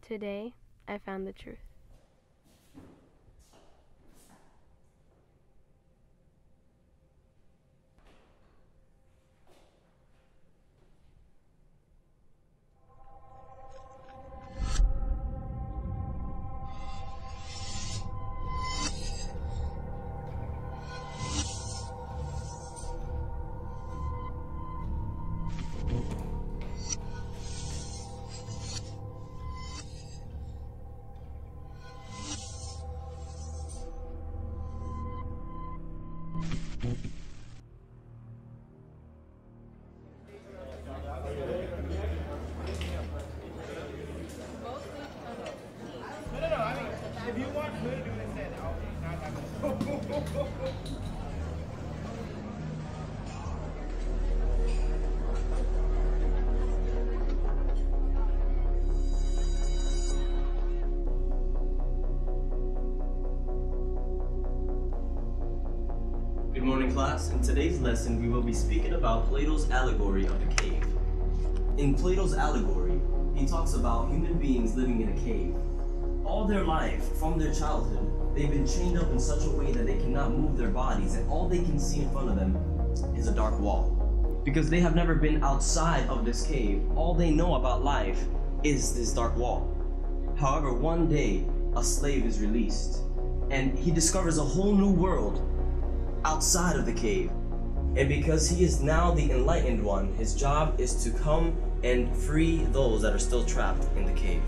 Today, I found the truth. If you want food, do it instead. Not Good morning, class. In today's lesson, we will be speaking about Plato's allegory of the cave. In Plato's allegory, he talks about human beings living in a cave. All their life, from their childhood, they've been chained up in such a way that they cannot move their bodies, and all they can see in front of them is a dark wall. Because they have never been outside of this cave, all they know about life is this dark wall. However, one day, a slave is released, and he discovers a whole new world outside of the cave. And because he is now the enlightened one, his job is to come and free those that are still trapped in the cave.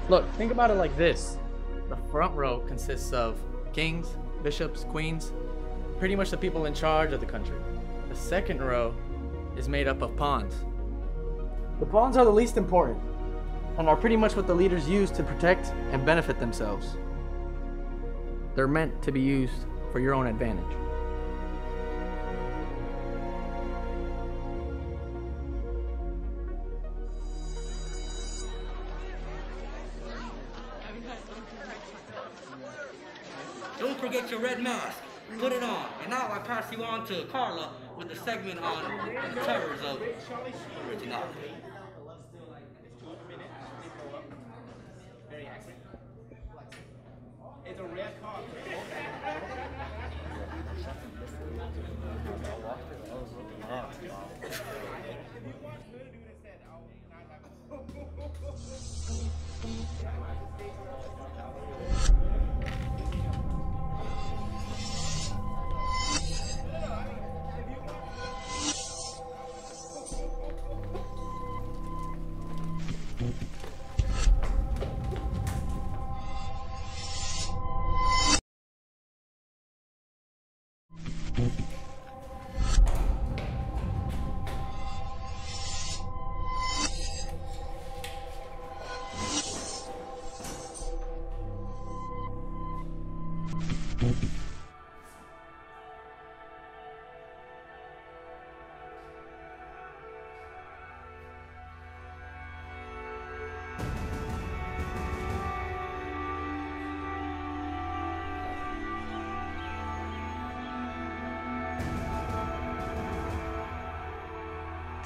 Look, think about it like this. The front row consists of kings, bishops, queens, pretty much the people in charge of the country. The second row is made up of pawns. The pawns are the least important and are pretty much what the leaders use to protect and benefit themselves. They're meant to be used for your own advantage. Don't forget your red mask. Put it on. And now I pass you on to Carla with the segment on the terrors of originality. It's a red car.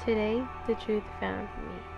Today, the truth found me.